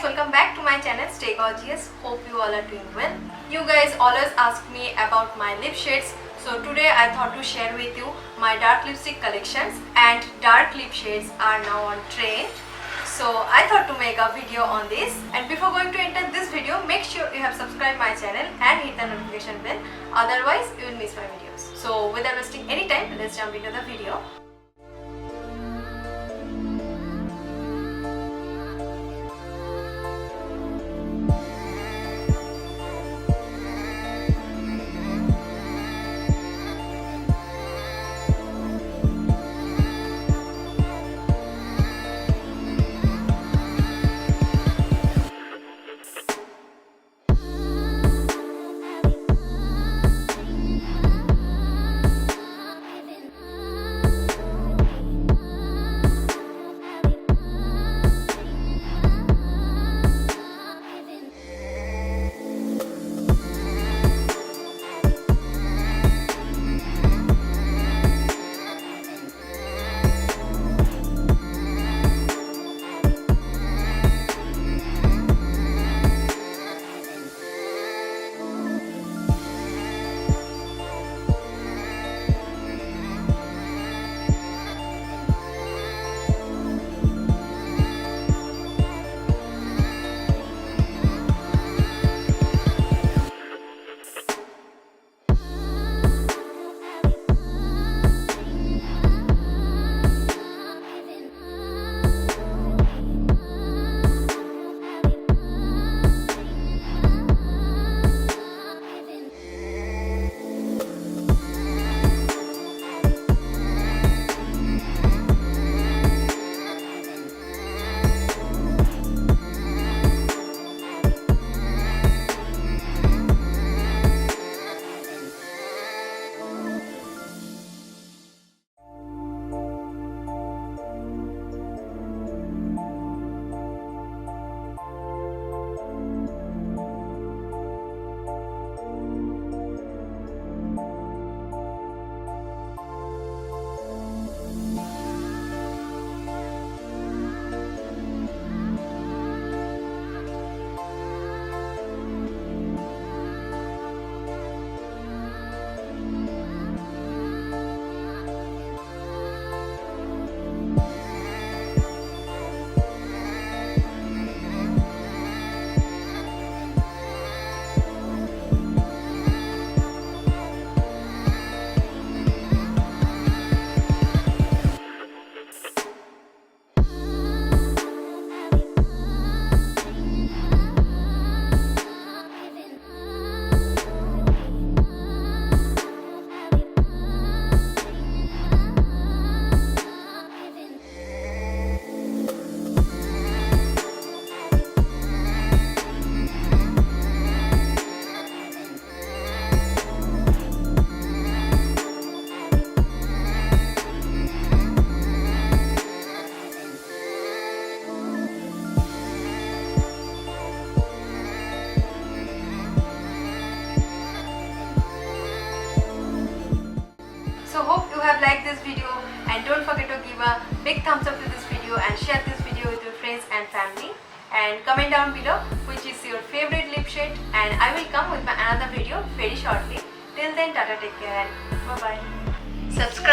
welcome back to my channel Stay Gorgeous. Hope you all are doing well. You guys always ask me about my lip shades, so today I thought to share with you my dark lipstick collections, and dark lip shades are now on trend. So I thought to make a video on this, and before going to enter this video, make sure you have subscribed my channel and hit the notification bell, otherwise you will miss my videos. So without wasting any time, let's jump into the video. So hope you have liked this video, and don't forget to give a big thumbs up to this video and share this video with your friends and family, and comment down below which is your favorite lip shade, and I will come with my another video very shortly. Till then, tata, take care and bye bye. Subscribe